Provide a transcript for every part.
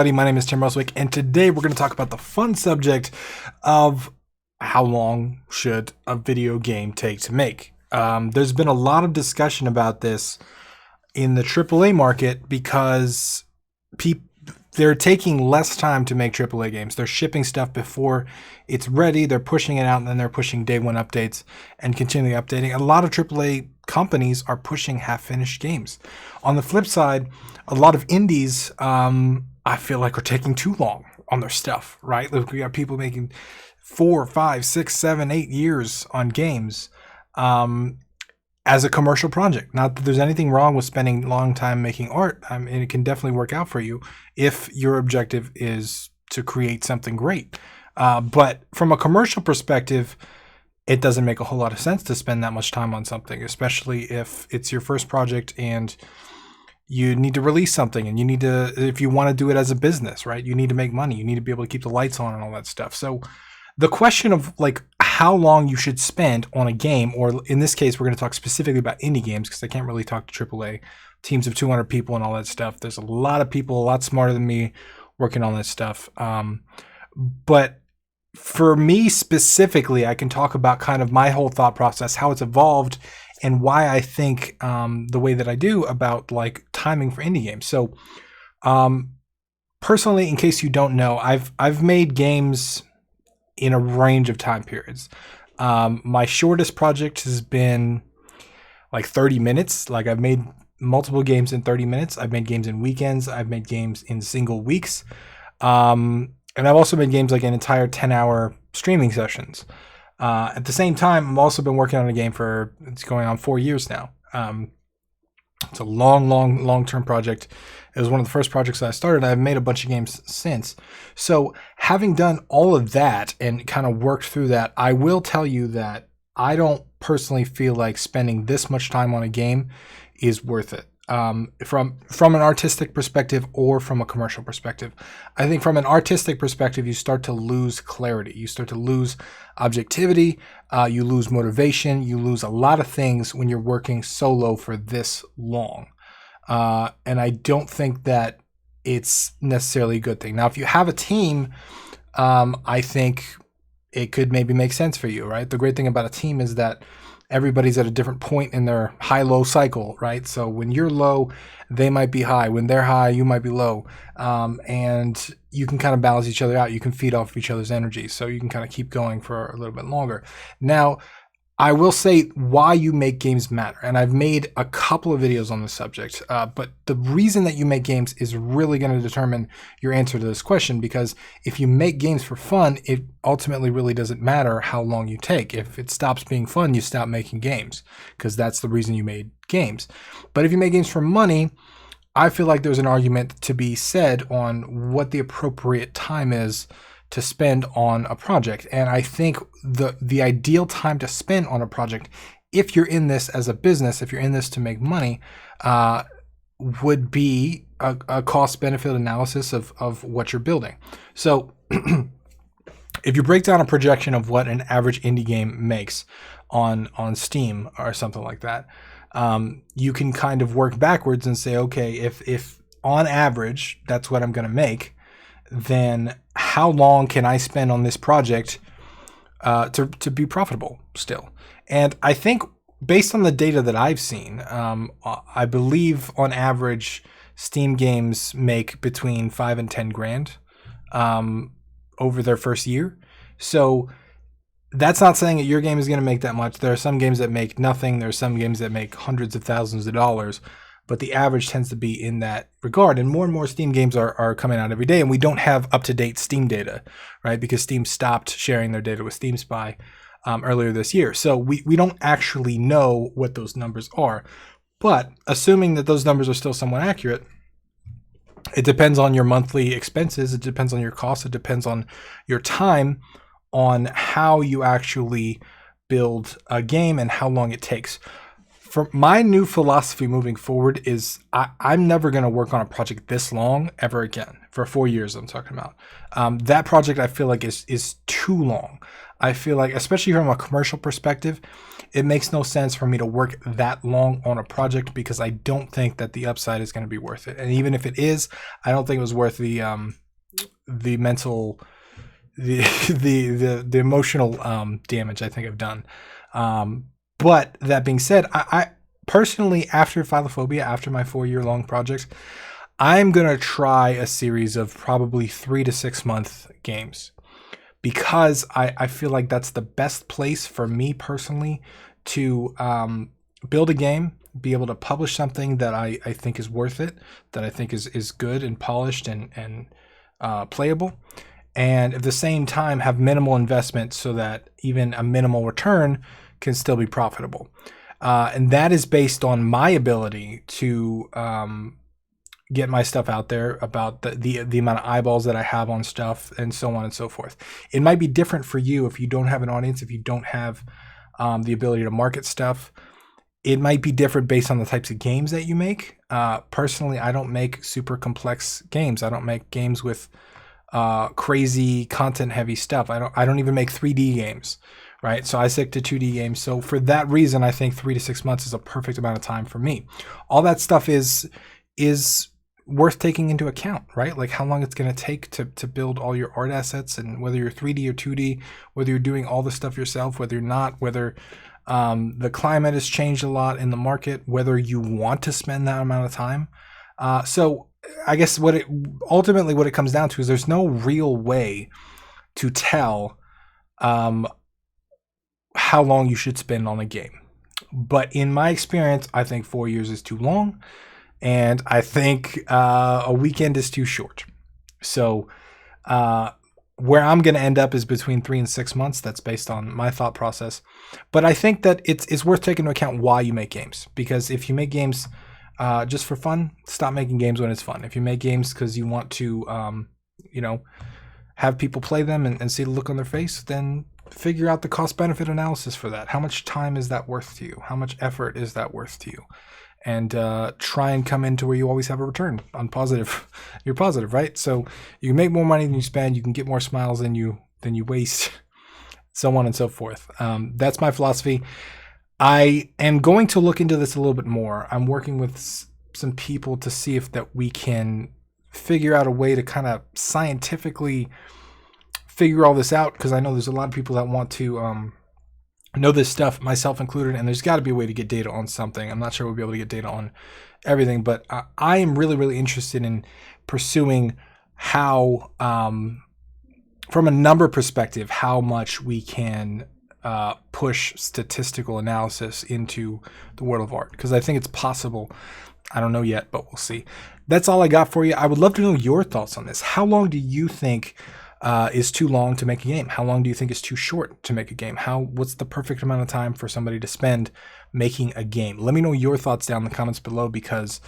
My name is Tim Ruswick, and today we're going to talk about the fun subject of how long should a video game take to make. There's been a lot of discussion about this in the AAA market because they're taking less time to make AAA games. They're shipping stuff before it's ready. They're pushing it out, and then they're pushing day one updates and continually updating. A lot of AAA companies are pushing half-finished games. On the flip side, a lot of indies, I feel like, are taking too long on their stuff, right? Look, we got people making 4, 5, 6, 7, 8 years on games as a commercial project. Not that there's anything wrong with spending a long time making art. And it can definitely work out for you if your objective is to create something great. But from a commercial perspective, it doesn't make a whole lot of sense to spend that much time on something, especially if it's your first project and you need to release something, and you need to, if you want to do it as a business, right? You need to make money. You need to be able to keep the lights on and all that stuff. So the question of like how long you should spend on a game, or in this case, we're going to talk specifically about indie games because I can't really talk to AAA teams of 200 people and all that stuff. There's a lot of people a lot smarter than me working on that stuff. But for me specifically, I can talk about kind of my whole thought process, how it's evolved, and why I think the way that I do about like timing for indie games. So personally, in case you don't know, I've made games in a range of time periods. My shortest project has been like 30 minutes. Like I've made multiple games in 30 minutes. I've made games in weekends. I've made games in single weeks. And I've also made games like an entire 10-hour streaming sessions. At the same time, I've also been working on a game for, it's going on 4 years now. It's a long-term project. It was one of the first projects that I started. I've made a bunch of games since. So having done all of that and kind of worked through that, I will tell you that I don't personally feel like spending this much time on a game is worth it. From an artistic perspective or from a commercial perspective. I think from an artistic perspective, you start to lose clarity. You start to lose objectivity. You lose motivation. You lose a lot of things when you're working solo for this long. And I don't think that it's necessarily a good thing. Now, if you have a team, I think it could maybe make sense for you, right? The great thing about a team is that everybody's at a different point in their high-low cycle, right? So when you're low, they might be high. When they're high, you might be low. And you can kind of balance each other out. You can feed off of each other's energy. So you can kind of keep going for a little bit longer. Now, I will say why you make games matter. And I've made a couple of videos on this subject. But the reason that you make games is really going to determine your answer to this question. Because if you make games for fun, it ultimately really doesn't matter how long you take. If it stops being fun, you stop making games. Because that's the reason you made games. But if you make games for money, I feel like there's an argument to be said on what the appropriate time is to spend on a project. And I think the ideal time to spend on a project, if you're in this as a business, if you're in this to make money, would be a cost-benefit analysis of what you're building. So if you break down a projection of what an average indie game makes on Steam or something like that, you can kind of work backwards and say, okay, if on average that's what I'm going to make, then how long can I spend on this project to be profitable still? And I think based on the data that I've seen, I believe on average Steam games make between 5 and 10 grand over their first year. So that's not saying that your game is going to make that much. There are some games that make nothing. There are some games that make hundreds of thousands of dollars. But the average tends to be in that regard. And more Steam games are coming out every day. And we don't have up-to-date Steam data, right? Because Steam stopped sharing their data with Steam Spy earlier this year. So we don't actually know what those numbers are. But assuming that those numbers are still somewhat accurate, it depends on your monthly expenses. It depends on your costs. It depends on your time, on how you actually build a game and how long it takes. For my new philosophy moving forward is I'm never going to work on a project this long ever again. For 4 years, I'm talking about. That project I feel like is too long. I feel like, especially from a commercial perspective, it makes no sense for me to work that long on a project because I don't think that the upside is going to be worth it. And even if it is, I don't think it was worth the mental, the the emotional damage I think I've done. But that being said, I personally, after Philophobia, after my 4 year long projects, I'm gonna try a series of probably 3 to 6 month games because I feel like that's the best place for me personally to build a game, be able to publish something that I think is worth it, that I think is good and polished and playable, and at the same time have minimal investment so that even a minimal return can still be profitable. And that is based on my ability to get my stuff out there, about the amount of eyeballs that I have on stuff, and so on and so forth. It might be different for you if you don't have an audience, if you don't have the ability to market stuff. It might be different based on the types of games that you make. Personally, I don't make super complex games. I don't make games with crazy content heavy stuff. I don't even make 3D games, right? So I stick to 2D games. So for that reason, I think 3 to 6 months is a perfect amount of time for me. All that stuff is worth taking into account, right? Like how long it's going to take to build all your art assets, and whether you're 3D or 2D, whether you're doing all the stuff yourself, whether you're not, whether the climate has changed a lot in the market, whether you want to spend that amount of time. So I guess what it comes down to is there's no real way to tell how long you should spend on a game. But in my experience, I think 4 years is too long, and I think a weekend is too short. So where I'm going to end up is between 3 and 6 months. That's based on my thought process. But I think that it's worth taking into account why you make games. Because if you make games just for fun, stop making games when it's fun. If you make games because you want to, have people play them and see the look on their face, then figure out the cost-benefit analysis for that. How much time is that worth to you? How much effort is that worth to you? And try and come into where you always have a return on positive. You're positive, right? So you can make more money than you spend. You can get more smiles than you waste, so on and so forth. That's my philosophy. I am going to look into this a little bit more. I'm working with some people to see if that we can figure out a way to kind of scientifically figure all this out, because I know there's a lot of people that want to know this stuff, myself included, and there's got to be a way to get data on something. I'm not sure we'll be able to get data on everything, but I am really, really interested in pursuing how, from a number perspective, how much we can push statistical analysis into the world of art, because I think it's possible. I don't know yet, but we'll see. That's all I got for you. I would love to know your thoughts on this. How long do you think is too long to make a game? How long do you think is too short to make a game? What's the perfect amount of time for somebody to spend making a game? Let me know your thoughts down in the comments below, because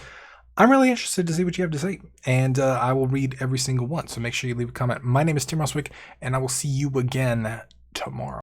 I'm really interested to see what you have to say, and I will read every single one. So make sure you leave a comment. My name is Tim Roswick, and I will see you again tomorrow.